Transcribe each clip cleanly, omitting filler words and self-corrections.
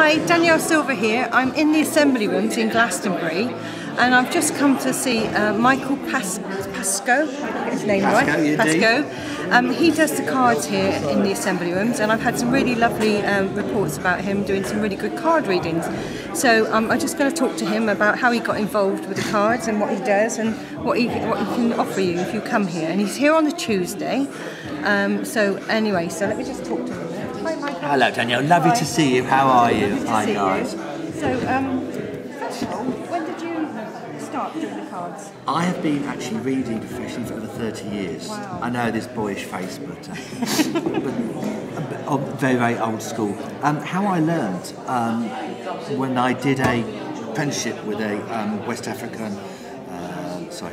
Hi, Danielle Silver here. I'm in the assembly rooms in Glastonbury, and I've just come to see Michael Pascoe. Get his name right. Pascoe. He does the cards here in the assembly rooms, and I've had some really lovely reports about him doing some really good card readings. So I'm just going to talk to him about how he got involved with the cards and what he does and what he can offer you if you come here. And he's here on a Tuesday. So let me just talk to him. Hi, Michael. Hello, Danielle. Lovely to see you. How are you? Hi, guys. So, first of all, when did you start doing the cards? I have been actually reading professionally for over 30 years. Wow. I know this boyish face, but very, very old school. How I learned when I did a apprenticeship with a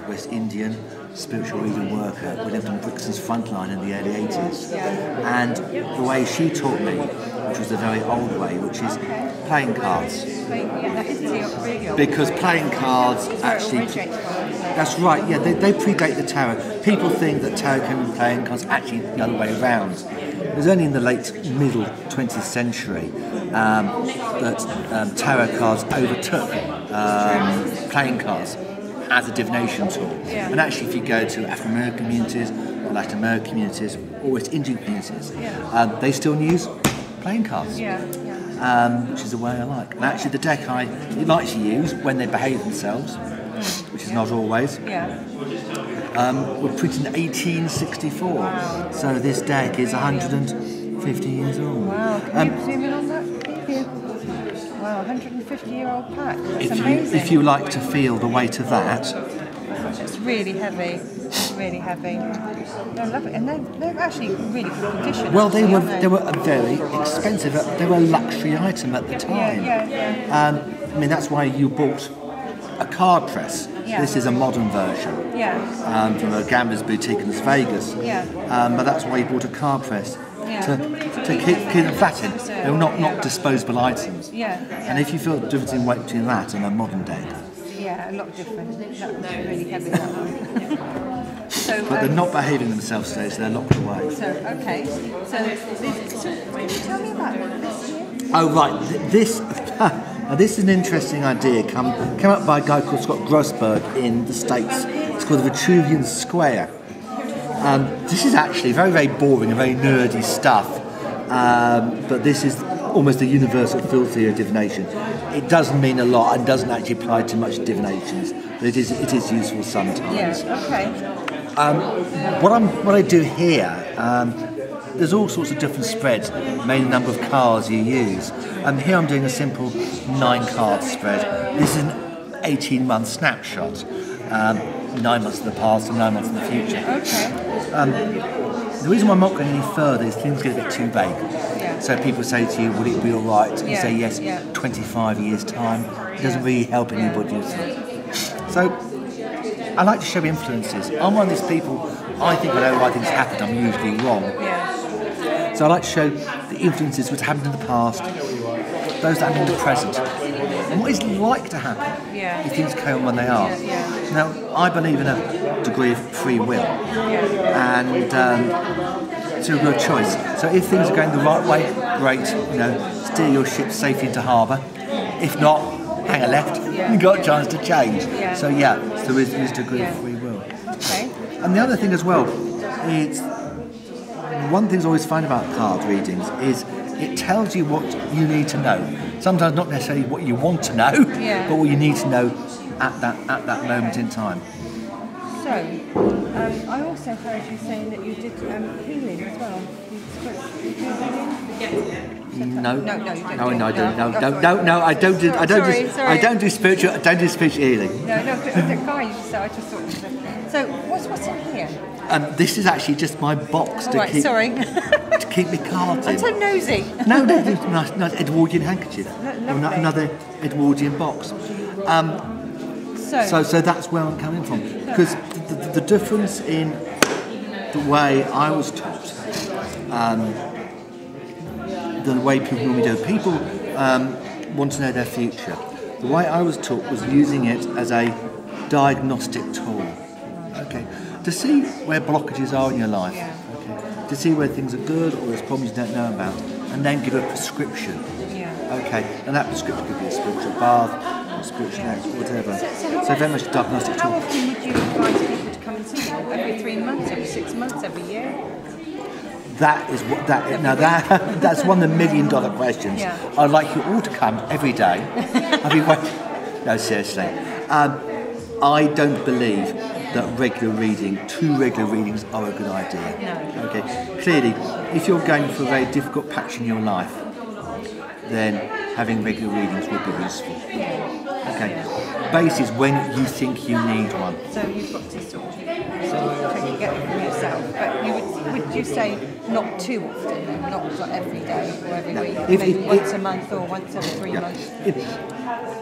West Indian spiritual reading worker. We lived on Brixton's Frontline in the early 80s. And the way she taught me, which was the very old way, which is playing cards. Because playing cards actually... That's right, yeah, they predate the tarot. People think that tarot can be playing cards, actually the other way around. It was only in the middle 20th century that tarot cards overtook playing cards as a divination tool. Yeah. And actually, if you go to African American communities, or Latin American communities, or West Indian communities, they still use playing cards, which is the way I like. And actually, the deck I like to use when they behave themselves, which is not always, were printed in 1864. Wow. So this deck is 150 years old. Wow, can you zoom in on that? Wow, 150-year-old pack. That's amazing. If you like to feel the weight of that. It's really heavy. It's really heavy. I love it. And they're actually really good condition. Well, they were very expensive. They were a luxury item at the time. I mean, that's why you bought a card press. Yeah. This is a modern version. From a gambler's boutique in Las Vegas. But that's why you bought a card press. To keep them flat in. They were not disposable items. And if you feel the difference in weight between that and a modern deck. Yeah, a lot different. That was really heavy, that one. But they're not behaving themselves today, so they're locked away. So tell me about this here. Oh, right. This is an interesting idea. Come up by a guy called Scott Grossberg in the States. It's called the Vitruvian Square. This is actually very, very boring and very nerdy stuff, but this is almost a universal field theory of divination. It doesn't mean a lot and doesn't actually apply to much divinations, but it is useful sometimes. What I do here, there's all sorts of different spreads, mainly the number of cards you use. Here I'm doing a simple 9-card spread. This is an 18-month snapshot. 9 months in the past and 9 months in the future. The reason why I'm not going any further is things get a bit too vague. So people say to you, would it be alright? And you say yes, 25 years time. It doesn't really help anybody. So I like to show influences. I'm one of these people, I think I know why things happen, I'm usually wrong. So I like to show the influences which happened in the past, those that happen in the present, and what is like to happen if things carry on when they are. Now, I believe in a degree of free will and to a good choice. So if things are going the right way, great, steer your ship safely into harbour. If not, hang a left, you've got a chance to change. So there is a degree of free will. And the other thing as well, it's one thing I always find about card readings is it tells you what you need to know. Sometimes not necessarily what you want to know, but what you need to know at that moment in time. So, I also heard you saying that you did healing as well. You do healing? No, you don't. I don't do spiritual healing. No, the guy you just said, I just thought. So, what's in here? This is actually just my box to keep my cards in. I'm so nosy. No, nice Edwardian handkerchief. Another Edwardian box. So that's where I'm coming from. Because the difference in the way I was taught, the way people normally do. People want to know their future. The way I was taught was using it as a diagnostic tool. To see where blockages are in your life, to see where things are good or there's problems you don't know about, and then give a prescription. Okay, and that prescription could be a spiritual bath, a spiritual act, whatever. So very much diagnostic How tool. often would you advise people to come and see you? Every 3 months, every 6 months, every year? That is what that. Now that's one of the $1 million questions. Yeah. I'd like you all to come every day. No, seriously. I don't believe that two regular readings are a good idea. No. Okay. Clearly, if you're going through a very difficult patch in your life, then having regular readings would be useful. Okay. Basis when you think you need one. So you've got to sort of get it from yourself. But would you say not too often, then? Not like every day or every week? Maybe once a month or once every 3 months?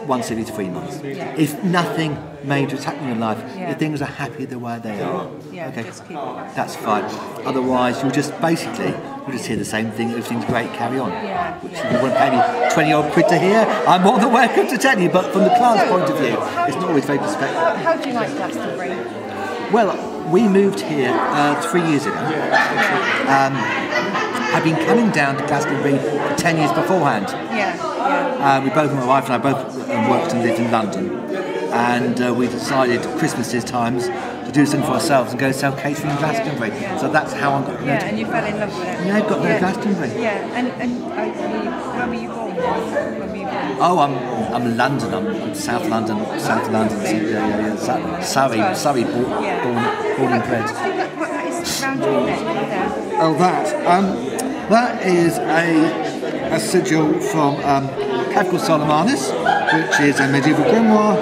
Once every 3 months. Yeah. If nothing major is happening in your life, Yeah. if things are happy the way they are, Yeah, okay, just keep it. that's fine. Otherwise, you'll just hear the same thing. Everything's great, carry on. Yeah. Which if you want to pay me 20 odd quid to hear, I'm more than welcome to tell you. But from the client's point of view, it's not always very perspective. How do you like Glastonbury? Well, we moved here 3 years ago. I've been coming down to Glastonbury for 10 years beforehand. Yeah. We both, my wife and I, both worked and lived in London, and we decided Christmases times to do something for ourselves and go sell catering in Glastonbury. So that's how I got. Yeah, and you fell in love with it. Yeah, I've got no Glastonbury. Yeah, and when were you born? When were you born? Oh, I'm London. I'm South London. Surrey, born and bred. That is round your neck there. Oh, that is a sigil from Pascoe Solomonus, which is a medieval grimoire.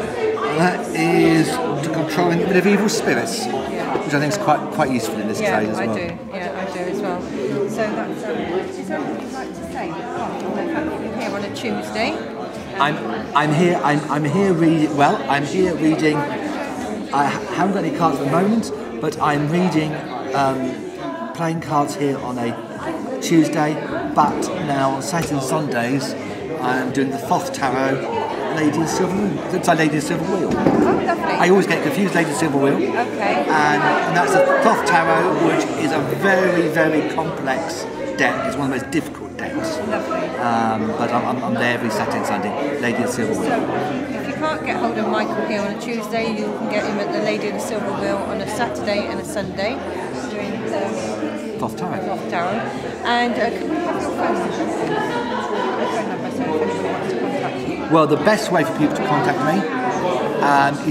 That is to controlling a bit of evil spirits, which I think is quite useful in this case as well. I do as well. So that's is that what you'd like to say? The fact that you're here on a Tuesday. I'm here reading. Well, I'm here reading. I haven't got any cards at the moment, but I'm reading, playing cards here on a Tuesday. But now on Saturdays and Sundays, I'm doing the Thoth Tarot. Lady of Silver Moon. It's like Lady of Silver Wheel. Oh, lovely. I always get confused, Lady of Silver Wheel. Okay. And that's a Thoth Tarot, which is a very, very complex deck. It's one of the most difficult decks. Lovely. But I'm there every Saturday and Sunday, Lady of Silver Wheel. So, if you can't get hold of Michael here on a Tuesday, you can get him at the Lady of the Silver Wheel on a Saturday and a Sunday doing the Thoth Tarot. And can we have your phone number? So if anybody wants to contact you. Well, the best way for people to contact me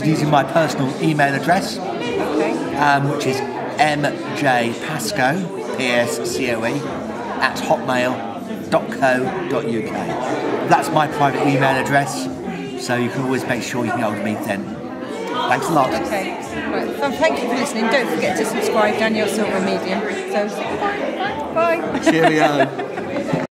is using my personal email address, which is mjpascoe, P-S-C-O-E, @hotmail.co.uk. That's my private email address, so you can always make sure you can get hold of me then. Thanks a lot. Okay, right. Well, thank you for listening. Don't forget to subscribe, Danielle Silver Medium. So, bye. Cheerio.